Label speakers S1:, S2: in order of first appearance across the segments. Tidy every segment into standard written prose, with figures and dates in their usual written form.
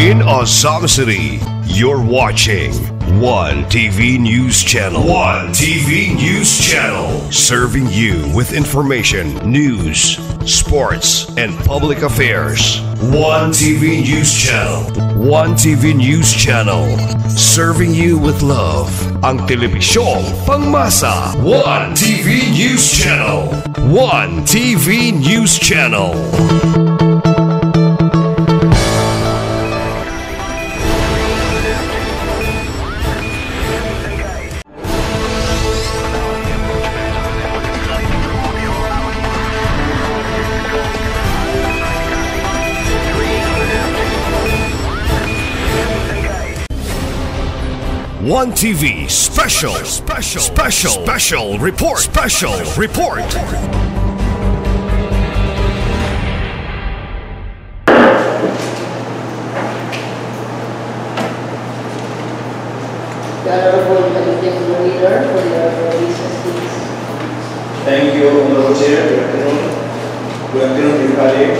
S1: in Azam City. You're watching One TV News Channel. One TV News Channel. Serving you with information, news, sports, and public affairs. One TV News Channel. One TV News Channel. Serving you with love. Ang telebisyong pangmasa. One TV News Channel. One TV News Channel. One TV special report.
S2: The Honorable Executive Leader for your business needs.
S3: Thank you, Honorable Chair. Good afternoon. Good afternoon, everybody.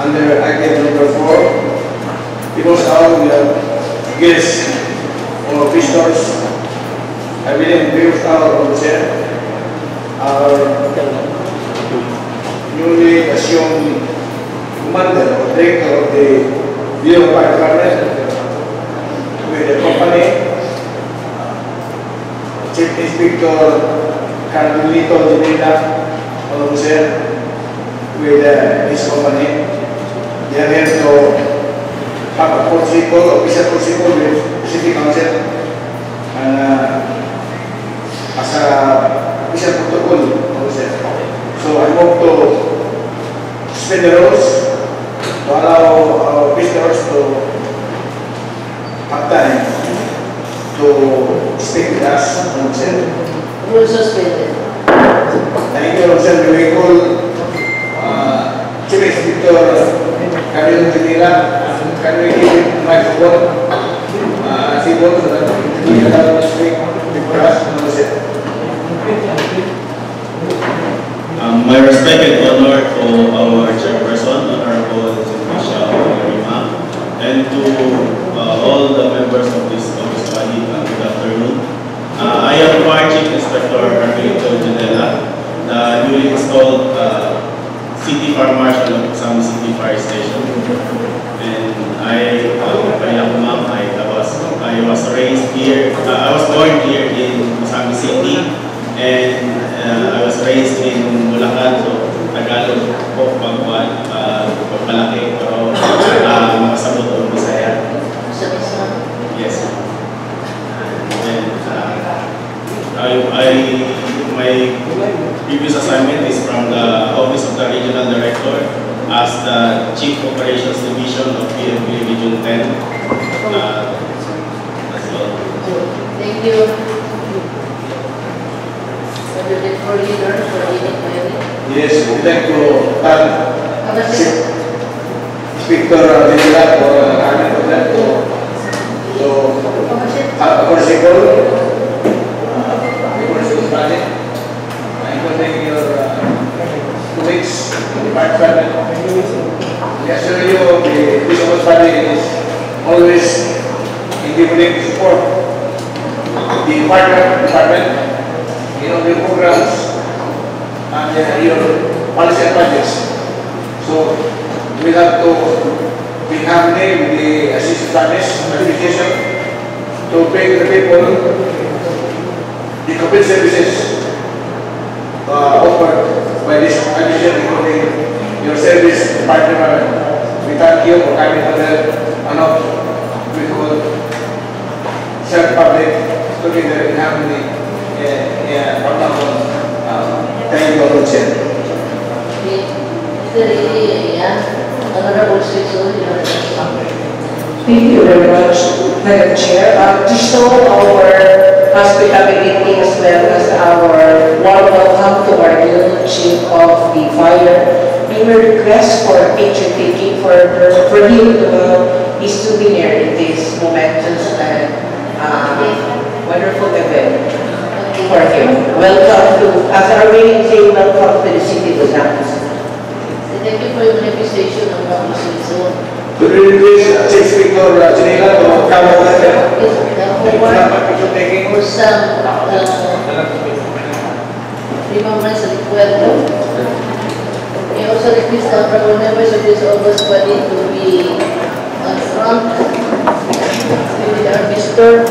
S3: Under item number 4, People's House, we have guests or visitors. I believe People's House, Honorable Chair, our newly assumed commander or director of the Bureau of Fire Department with the company. Chief Inspector Carmelito Gineda, Honorable Chair, with his company. They are here to have a protocol, official protocol with City Council, and as a official protocol, Honorable Chair. So I hope to suspend the rules to allow our visitors to have time to speak with us, Honorable Chair.
S2: Rule suspended.
S3: Thank you, Honorable Chair. We call Chief Inspector Carmelito Gineda. Can we give him microphone? People so that he can have to speak for us, Honorable Chair.
S4: My respect and honor to our chairperson, Honorable Michelle Rima, and to all the members of this body. Good afternoon. I am Fire Chief Inspector Carmelito Gineda, the newly installed City Fire Marshal of Azam City Fire Station. And I was raised here. I was born here in Azam City, and I was raised in Bulacan, so Tagalog po pagmalaki, pero makasabot o Bisaya. Yes. And my previous assignment is from the Office of the Regional Director as the Chief Operations Division of PNP Region 10. That's all.
S2: Thank you. For leader for
S3: Yes, we'd like to thank Chief Inspector Gineda for coming to that to have a protocol before this project. Including your 2 weeks department. We assure you the People's Body is always in the support the department in all the programs and your policy and projects. So we have to be harmony with the assistant administration to bring the people the complete services offered by this administration, including your service department. We thank you for coming to the we could serve public together in harmony. Thank you, Honorable Chair.
S2: Honorable Cecil,
S5: Thank you very much, Madam Chair. To show our hospitality as well as our warm welcome to our new Chief of the Fire, we will request for picture taking for him to his souvenir in this momentous and wonderful event for him. Welcome to, as our meeting say, welcome to the city of Azam.
S2: Thank you for your manifestation of our Cecil.
S3: Could you please Chief Victor Chinila to come over there?
S2: For some remembrance of the Puerto. We also request the honorable members of this August body to be on front with our visitor.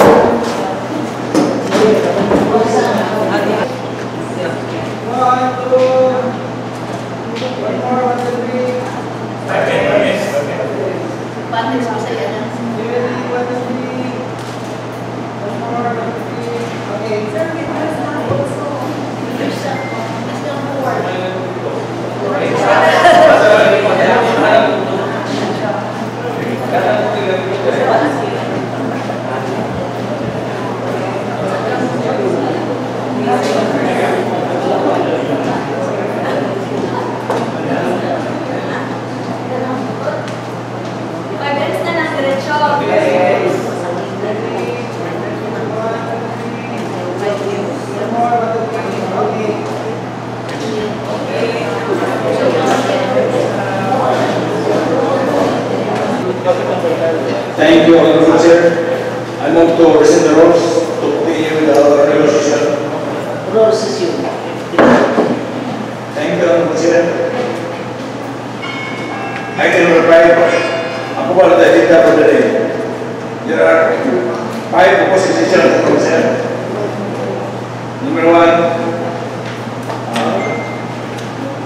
S3: Thank you, Honorable Chair. I move to rescind the rules to continue with our regular session.
S2: Roll session.
S3: Thank you, Honorable Chair. Item number 5, approval of the agenda for the day. There are 5 proposed decisions, Honorable Chair. Number 1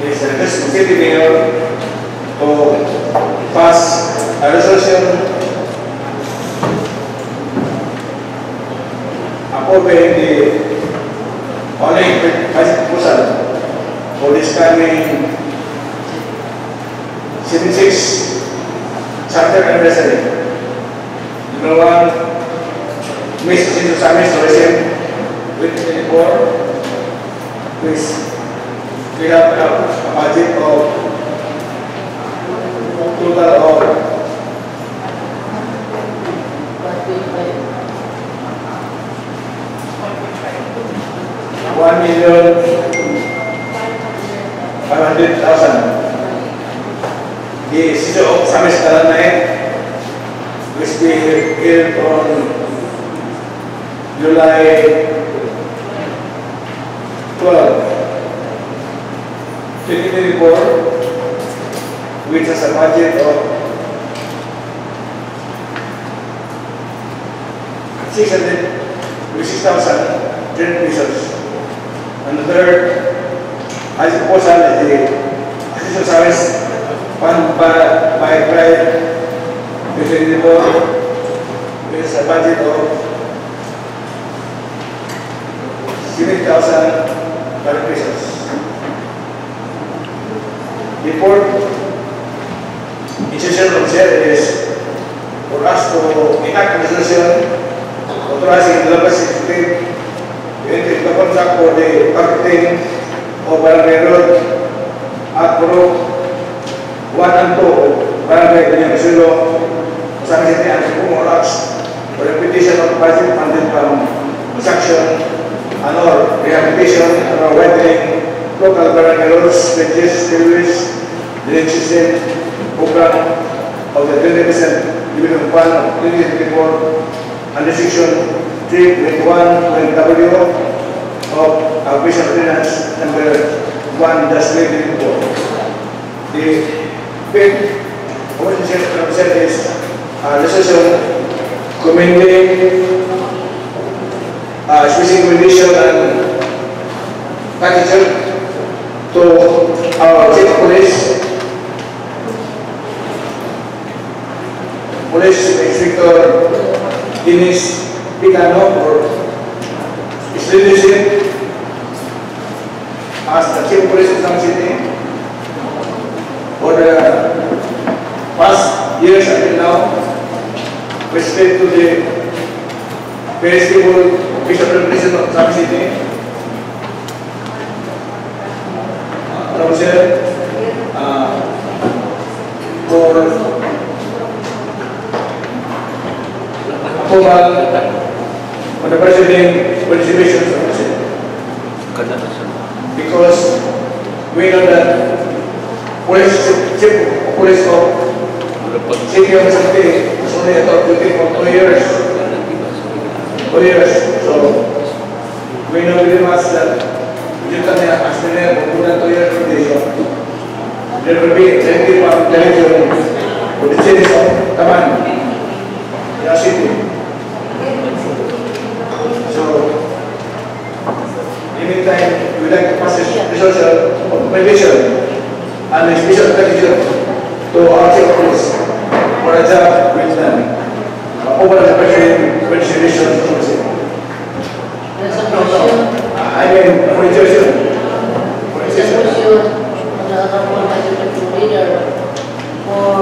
S3: is the request to City Mayor to pass a resolution approving the following budget proposal for this coming 76 chapter anniversary. Number 1, Miss Jacinto Samis Tourism 2024, which we have a budget of total of 1,500,000. The City of Samis Kalanay, which we held on July 12, 2024, which has a budget of 6,000 pesos. And the third, as proposal is the Assistant Service Fund by Pride 2024, with a budget of 7,000 pesos. The fourth decision of chair is for us to enact a resolution authorizing the local executive to enter into contract for the carpeting of Barangay Road at Puro 1 and 2 Barangay Pinyangsulo, San City and Pumoraks for repetition of budget funded from construction and or rehabilitation and or widening local Barangay roads, bridges, railways, drainage system program of the 20% division fund of 2024 under section 3.1.W of Arbitration Ordinance number 1-2024. The fifth proposition is a resolution commending special condition and attitude to our chief police inspector Dennis Picano for his leadership as the chief police of San City for the past years until now, with respect to the very stable official representation of San City. For approval on the preceding participations of the city. Because we know that chief police of City of City is only a top duty for 2 years. 2 years. So, we know very much that due to the accident of more than 2 years rotation, there will be plenty of television for the cities of Taman, the city. So, in the meantime, we would like to pass this resolution of motivation and a special attention to our chief of police for a job well done over the president registration policy. I mean, registration.
S2: Resolution on the Honorable Executive Leader for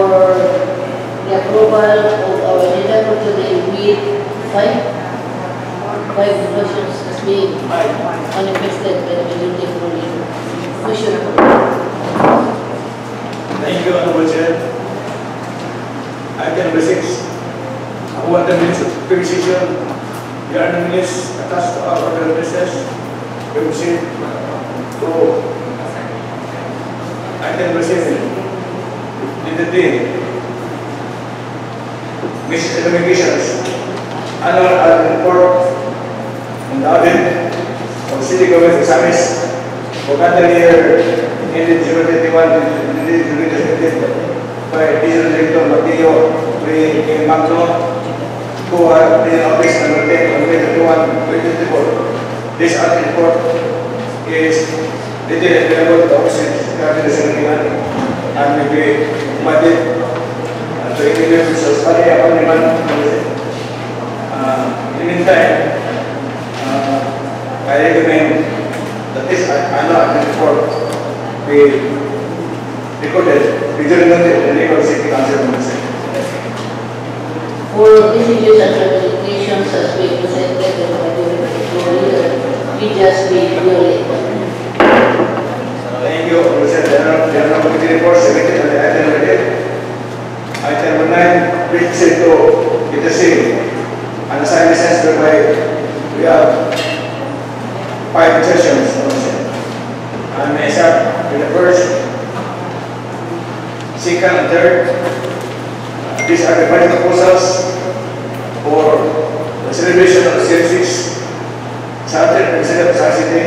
S2: the approval of our agenda for today with five resolutions as being manifested by the Executive Leader. Motion approved.
S3: Thank you, Honorable Chair. Item number 6. Award the minutes of previous session. The other minutes attached to our order of business. We proceed to item number 7. Letter D. Mrs. Communications. Annual audit report on the audit of the City Government of Samis for calendar year ended June 31, by Regional Director Matillo P. Magno, who are Regional Office number 10 on May 31, 2024. This audit report is detailed available to the office regarding the Secretariat and will be provided to individuals who study upon demand. In the meantime, I recommend that this annual audit report be recorded, duly noted in the Lagos City Council website.
S2: For messages and communications as being presented in the Executive Leader, we just be duly.
S3: Thank you, Mr. General Committee report submitted on the item number 8. Item number 9, please proceed to intercede and assign license whereby we have 5 sessions. And myself with the first, second, and third. These are the budget proposals for the celebration of the 76th Saturday President of Star City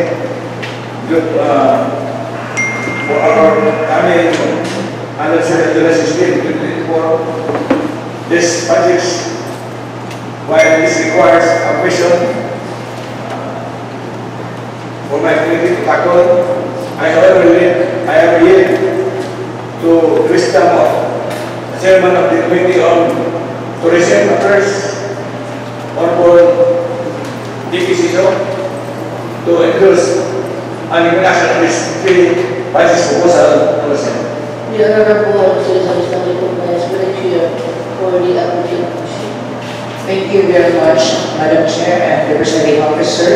S3: for our coming anniversary of 2016-2024. This budget, while this requires a question for my committee to tackle, I have yet to wisdom of the chairman of the Committee on Tourism Affairs, Honorable D.P. Siso, to endorse an elimination of this 3 budget proposal.
S2: The Honorable Citizen Stanley Compliance Chair for the applicant.
S5: Thank you very much, Madam Chair and the Presiding Officer.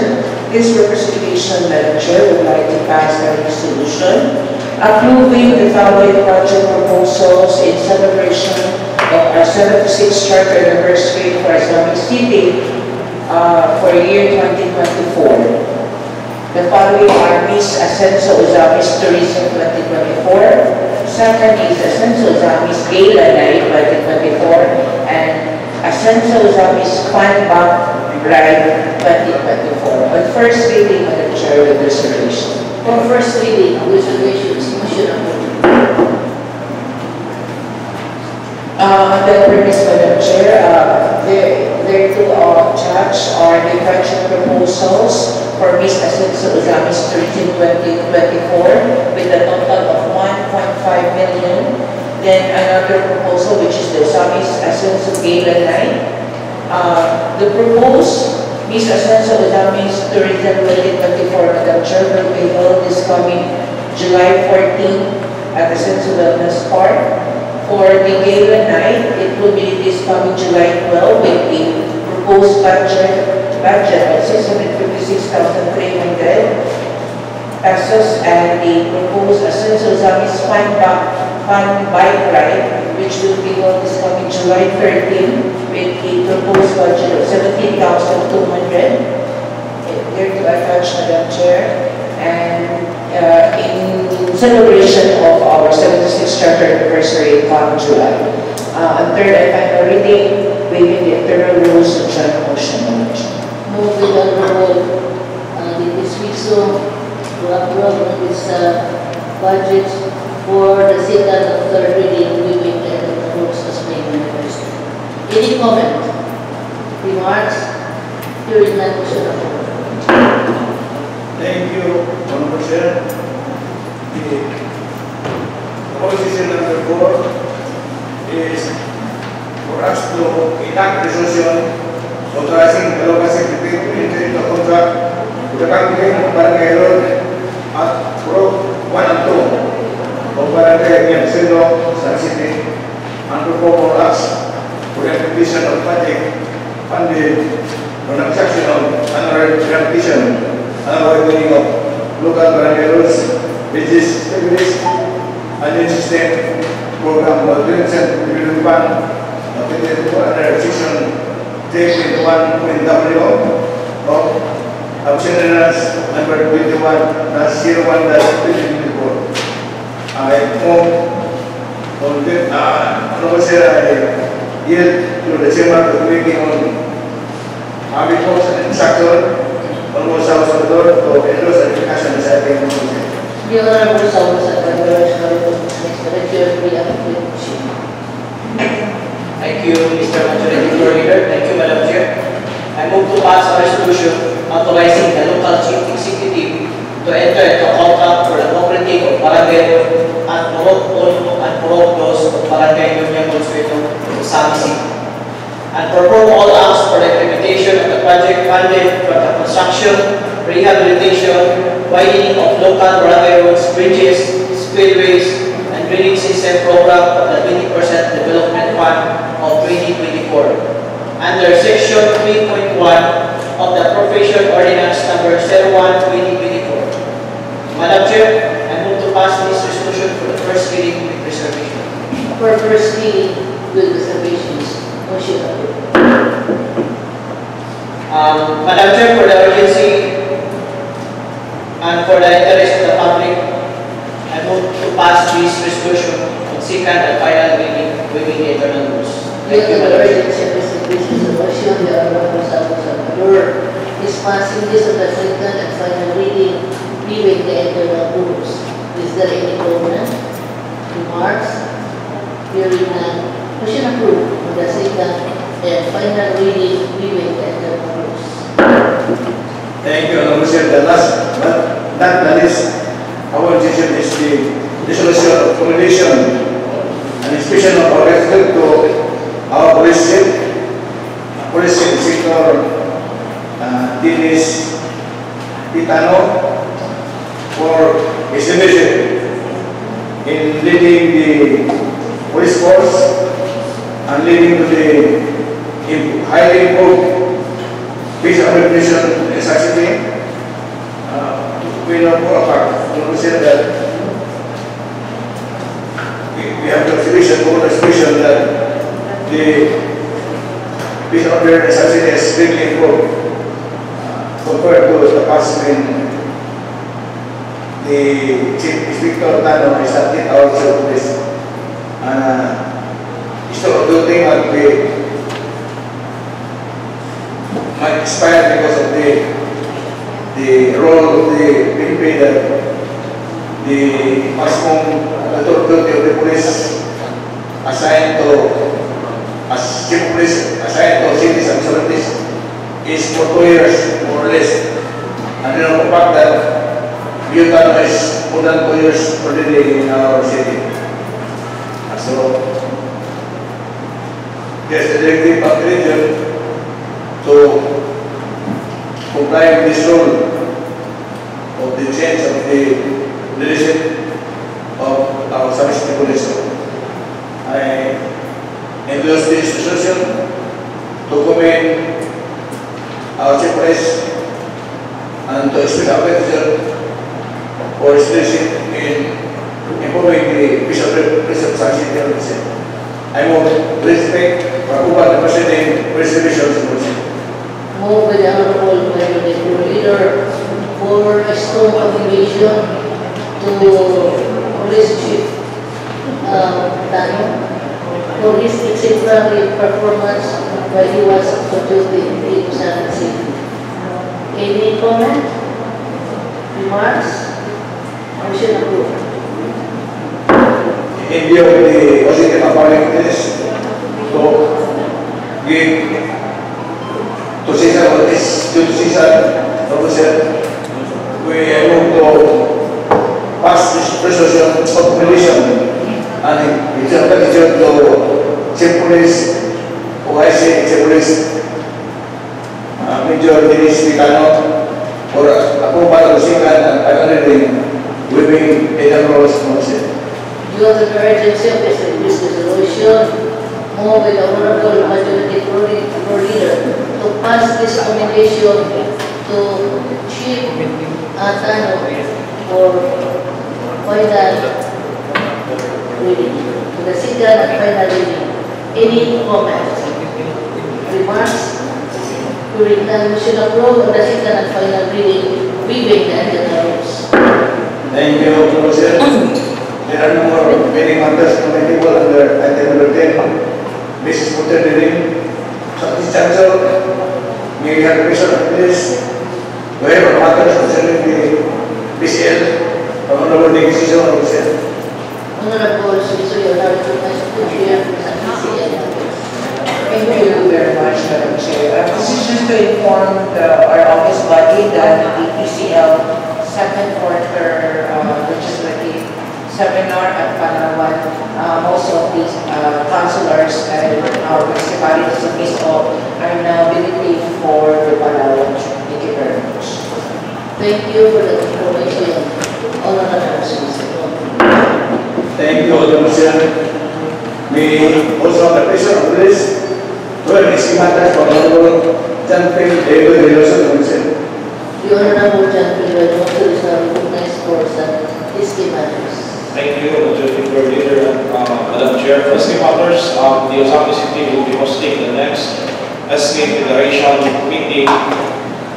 S5: This representation, Madam Chair, would like to pass a resolution approving the following project proposals in celebration of our 76th Charter Anniversary for Islamic City for year 2024. The following are Miss Ascenso Uzamis Tourism 2024. Second is Ascenso Uzamis Gala Night 2024 and Ascenso Uzamis Fun Bank Ride 2024. On first reading, Madam Chair, with reservation.
S2: For first reading, reservations, motion approved.
S5: On that premise, Madam Chair, there to judge are the budget proposals for Miss Ascenso Uzamis Tourism 2024 with a total of 1.5 million. Then another proposal, which is the Uzamis Ascenso Gala Night. The proposed Miss Ascenso Uzamis Tourism 2024, Madam Chair, will be held this coming July 14 at Ascenso Wellness Park. For the Gala Night, it will be this coming July 12 with the proposed budget of 656,300 pesos and the proposed Ascenso Uzamis Fun Bike Ride, which will be held this coming July 13 with the proposed budget of 17,200. There to attach, Madam Chair, and in celebration of our 76th Charter Anniversary come July. And third and final reading, waiving the internal rules of joint motion.
S2: Move with Honorable Dennis Wiso to approve this budget for the second and third reading waiving the rules as may be requested. Any comment? Remarks? Hearing none, motion approved.
S3: Thank you, Honorable Chair. The proposition number 4 is for us to enact resolution authorizing the local secretary to enter into a contract with the company of Barangay Road at Block 1 and 2 of Barangay Yansino, San City, and perform all acts for the completion of project funded for the construction of another completion and widening of local barangay roads, bridges, stabilities, and new system program of the Development Fund of under section 3.1.w of Auxiliaries number 21-01-2024. I move on the Honorable Chair, I yield to the Chairman of the Committee on Public Works and Infrastructure, Honorable Salvador, to endorse the discussion deciding on the
S2: The Honorable Salvador next lecture will be appointed.
S6: Thank you, Mr. Majority Floor Leader. Thank you, Madam Chair. I move to pass a resolution authorizing the local chief executive to enter into a contract for the operating of Barangay and Purok 1 and Purok 2 of Barangay Union Consuelo, Sami City, and perform all acts for the implementation of the project funded for the construction, rehabilitation, widening of local barangay roads, bridges, spillways, and drainage system program of the 20% Development Fund of 2024 under Section 3.1 of the Appropriation Ordinance Number 01/2024. Madam Chair, I move to pass this resolution for the first reading with reservation.
S2: For first reading with reservations, motion approved.
S6: Madam Chair, for the urgency and for the interest of the public, I move to pass this resolution on second and final reading within the internal rules. Thank you, Madam Chair.
S2: Motion, the Honorable Salvador is passing this on the second and final reading, leaving the internal rules. Is there any comment? Remarks? Hearing none. Motion approved on the second and final reading, leaving the internal rules.
S3: Thank you, Honorable Chair. The last but not the least, our decision is the resolution of commendation and inspection of our resident to our police chief Inspector Dennis Pitano for his leadership in leading the police force and leading to the highly improved peace and reputation in San City. We know for a fact, we say that we have the exhibition that the peace and order in San City has greatly improved compared to the past when the Chief Inspector Tano is at 8 hours of police. Instead of doing what we might expire because of the role of the PNP that the maximum authority of the police assigned to as chief police assigned to cities and municipalities is for 2 years more or less. And you know the fact that Butano is more than 2 years already in our city. So there's a directive of the region to comply with this rule of the change of the leadership of our San City Police. I endorse this resolution to commend our chief police and to express our gratitude for his leadership in improving the peace of San City. I move to respect for approval the preceding resolutions.
S2: Move by the Honorable Majority Leader for a strong affirmation to Police Chief Tano for his exemplary performance while he was conducting the exam safely. Any comment? Remarks? Motion approved.
S3: In view of the positive following this, to give to Cesar what is due to Cesar, Officer, we move to pass this resolution of relation and it's a petition to Chief Police, OIC, Chief Police, Major Dennis Vicano, for approval of second and finally waiving the rules of the
S2: Due to the urgency of this resolution, move with the Honorable Majority Floor Leader to pass this commendation to Chief Atano for final reading, to the second and final reading. Any comments? Remarks? During the motion approved on the second and final reading, waiving the agenda rules.
S3: Thank you, Officer. There are no more pending matters on the table under item number 10. This is for third reading. So this juncture, may we have a question of this? Wherever matters concerning the PCL, Honorable Decision Officer.
S2: Honorable Suso, you are recognized to chair sa PCL.
S5: Thank you very much, Madam Chair. This is just to inform our office body that the PCL second quarter legislative seminar at Palawan, most of these councilors and our municipalities of Misco are now visiting for the Palawan. Thank you very much.
S2: Thank you for the information. Honorable Suso.
S3: Thank you, Officer. We also have the pleasure of this. Well, this matters for Honorable John Phil David Veloso, Officer.
S2: The Honorable John Phil Veloso is now recognized for some fiscal matters.
S7: Thank you, Majority Floor Leader and Madam Chair. Firstly, matters, the Osaka City will be hosting the next SK Federation meeting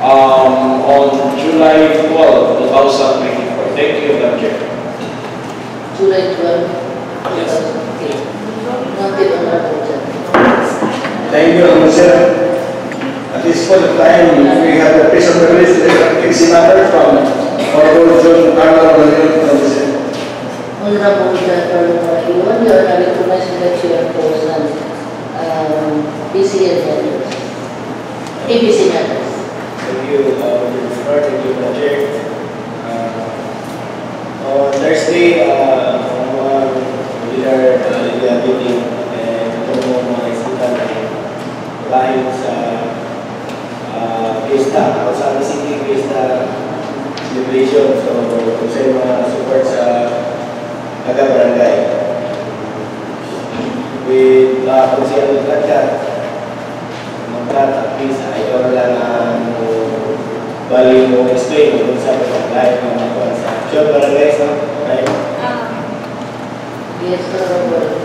S7: on July 12, 2024. Thank you, Madam Chair.
S2: July 12,
S7: Yes.
S2: 2008. Noted, Honorable John.
S3: Thank you, Officer. At this point of time, we have the pleasure to release the PC matter from Honorable John Carlo Rodriguez, Officer.
S2: Honorable John Carlo Rodriguez, you are now recognized in the chair for some PCL matters. ABC matters.
S8: Thank you, thank you, Madam Chair. On Thursday, we are meeting and ito mo mga isita na dahil sa Fiesta, Osaka City Fiesta celebration. So, kung sa'yo mga support sa taga-barangay. With kung siya nagkatkat, at least ikaw na lang ang bali mo explain kung sa barangay ng mga kuwansa. Sure, barangay sa right?
S2: Yes, Honorable.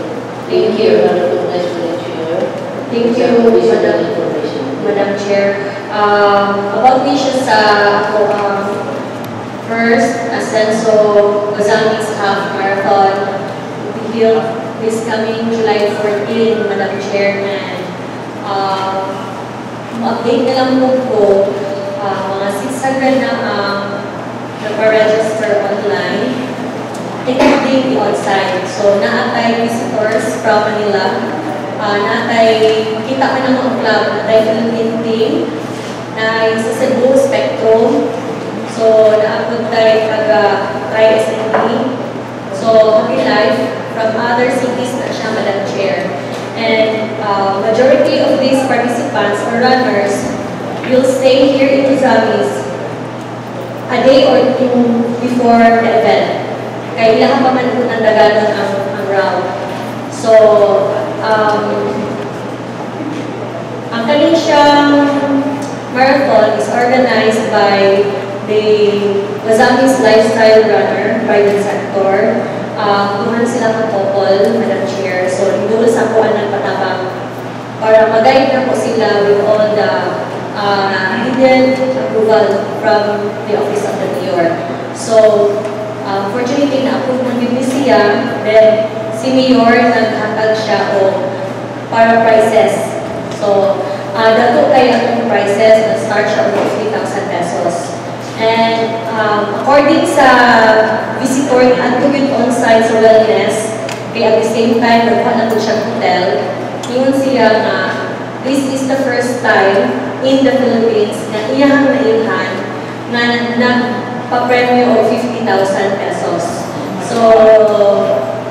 S2: Thank you. Recognized for the chair.
S9: Thank you, Madam Chair. About issues sa first, Ascenso Gozangis Half Marathon will be held this coming July 14, Madam Chair. And update na lang po mga 600 na nagpa-register online. Including the outside. So, naatay visitors from Manila. Naatay, kita ka ng mga club, naatay Philippine team, na sa Cebu Spectrum. So, naapod tayo taga-ISNP. So, Happy Life from other cities na siya, Madam Chair. And majority of these participants or runners will stay here in Uzamis a day or two before the event. Kaya ilang pa man po ng daganan ang route. So, ang kanilang marathon is organized by the Wazamis Lifestyle Runner private sector. Tuhan sila ng couple, Madam Chair. So, hindi sa po ang patabang para mag-guide na po sila with all the needed approval from the Office of the Mayor. So, fortunately, na-approve ng BBC, then si Mayor naghatag siya o para prices. So, dato kay atong prices na start siya of 50,000 pesos. And according sa visitor ni Antugid on-site sa wellness, kaya at the same time, nagpa na po siya hotel, yun siya na this is the first time in the Philippines na iyahang nailhan na nagpa-premyo of 50,000 pesos. So,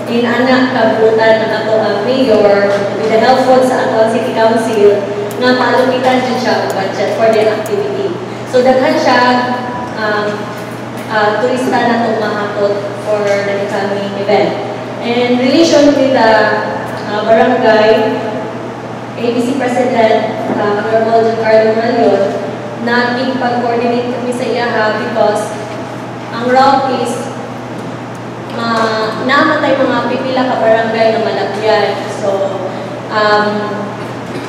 S9: in anak kabutan ng ato ang mayor, with the help sa ato City Council, nga maalukitan din siya ang budget for their activity. So, daghan siya turista na itong mahakot for the coming event. In relation with the barangay, ABC President Honorable Giancarlo Malion, nating pag-coordinate kami sa iyaha because ang route is namatay mga pipila ka barangay na malapyan. So,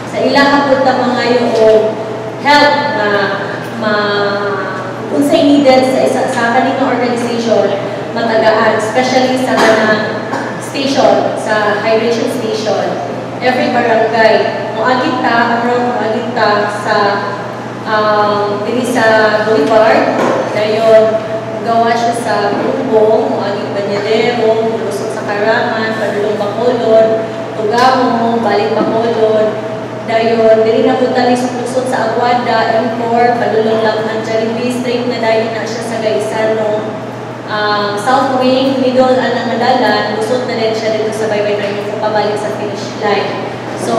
S9: sa ilaha po ta mga yung help na unsay needed sa kaning organization matagaan, especially sa kanang station, sa hydration station. Every barangay, muagit ta, muagit ta sa dili sa Boulevard, dayon gawa siya sa Bumbong, muagit Banyadero, lusot sa Karangan, padulong Bacolod, Tugamo, balik Bacolod, dayon dili na punta lusot sa Aguada, M4, padulong lang ang Jollibee, straight na dayon na siya sa Gaisano, South Wing, middle ang nadalan, lusot na din siya dito sa Baybay na yung pabalik sa finish line. So,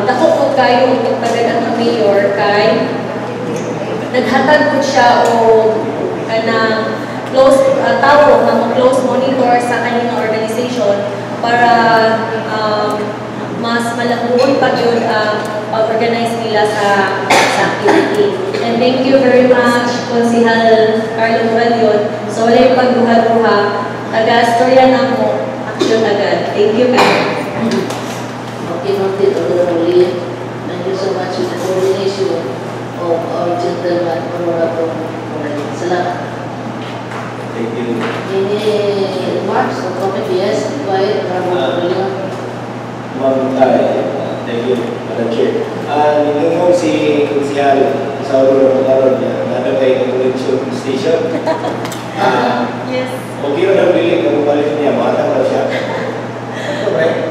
S9: dako po kayo kung pagdagan ng mayor kay naghatag po siya o kanang close tao na close monitor sa kanyang organization para mas malabuon pa yun ang pag-organize nila sa activity. And thank you very much, Konsihal Carlo Malion. So, wala yung pagduha-duha. Taga-storya na mo, action agad. Thank you, Mayor.
S2: Okay, noted, Honorable. Thank you so much for the coordination of our gentleman, Honorable Malion. Salamat.
S8: Thank you.
S2: Any remarks or comment? Yes, quiet, Honorable Malion.
S8: Thank you, Madam Chair. Nilungong si Kunsihal sa Aurora Pagkaroon niya, natagay ng Convention Station.
S9: Yes.
S8: Okay na nabili, nabubalik niya, matang na siya.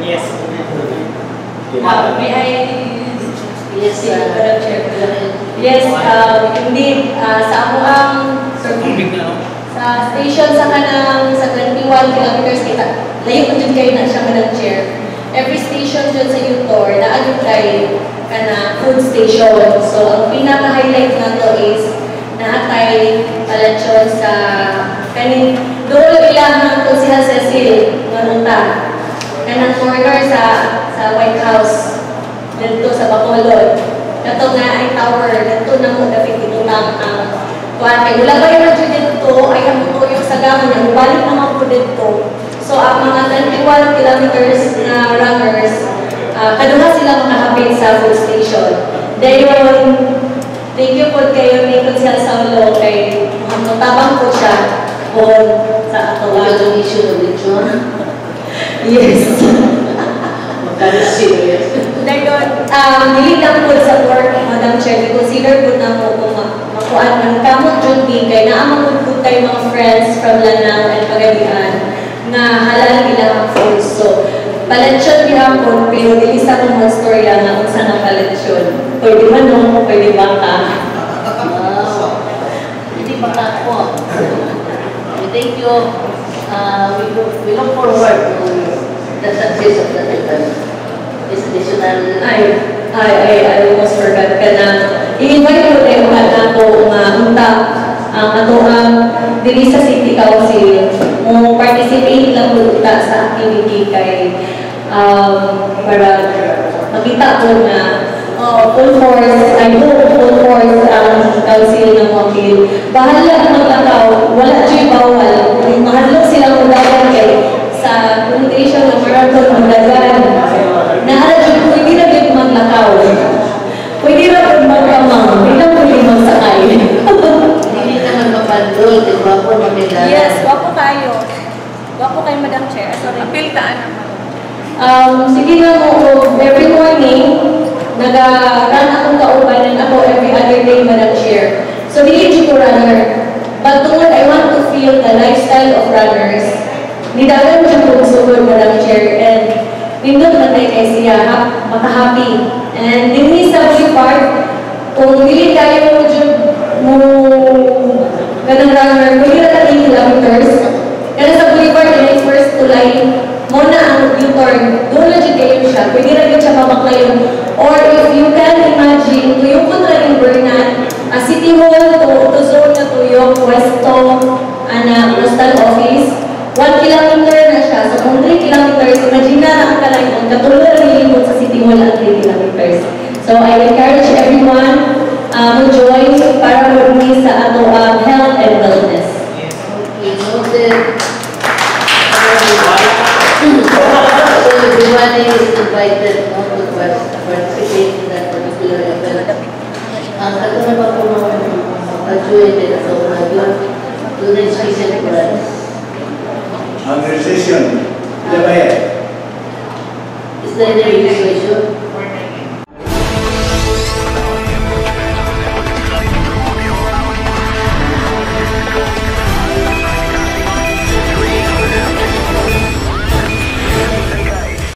S6: Yes.
S9: May I...
S2: Yes,
S9: Madam Chair. Yes, indeed, sa ako ang sa station sa kanang sa 21 kilometers kita, layo ko dyan kayo na siya, Madam Chair. Every station dyan sa Utor, naagin kayo kana food station. So, ang pinaka-highlight na to is naatay palansyon sa kaning doon ilang Konsihal Cecil Manunta. Kanang corner sa White House dito sa Bacolod. Kato nga ay tower, dito na mo dapat itutang ang kuwan. Kaya wala ba yung dito ay ang tuyo sa gamon niya. Balik naman po dito. So, ang mga 21 kilometers na runners, kaduha sila makahapit sa food station. Dayon, thank you po kayo ni Konsihal Saulo kay matabang po siya sa ato.
S2: Yung issue ng lechon.
S9: Yes.
S2: Serious.
S9: Dayon, dili lang po sa work, Madam Chair, consider po na mo kung makuhaan ng kamot duty kay naamang po tayo mga friends from Lanao and Pagadian na halal bilang food. So, palansyon gihapon, pero dili sa mga storya nga kung saan ang palansyon. Pwede manong, pwede baka.
S2: Hindi baka po. Thank you. We look forward to the success of the event. This additional...
S9: I almost forgot ka na. I-invite mo tayo na po unta ang ato ang diri sa City Council mo participate lang po sa activity kay para makita po na full force, I hope full force ang council ng wakil. Bahala ang maglakaw, wala dyan bawal. Mahalo silang udagan kay sa communication ng marathon udagan. Nahala dyan, pwede na dyan maglakaw. Pwede na po magkamang, hindi na pwede magsakay.
S2: Hindi naman mapandol, di ba po mamilala?
S9: Yes, wapo kayo. Wapo kayo, Madam Chair. Sorry.
S10: Apiltaan naman.
S9: Naga-run akong kaubanan ako every other day, Madam Chair. So, dili ko runner. But tungod, I want to feel the lifestyle of runners. Nidagan mo siya kung sugod, Madam Chair. And nindot man kay siya, maka-happy. And din sa Boulevard, kung dili tayo mo ganang runner, pwede na 30 kilometers. Kaya sa Boulevard, yung first tulay, muna ang U-turn, doon na dyan kayo siya, pwede na dyan siya mabaklayon. Or if you can imagine, tuyong po na rin Bernat, City Hall to zone na tuyong, Westo, postal office, 1 kilometer na siya. So kung 3 kilometers, imagine na ang kalayon, katulad na rin sa City Hall at 3 kilometers. So I encourage everyone mag-join para mag-uwi sa ato health and wellness.
S2: Okay, noted. So everyone is invited to participate in that particular event. Ang katulad pa po mag-join din sa doon ay special prize.
S8: Ang registration, ilan ba yan?
S2: Is there any registration?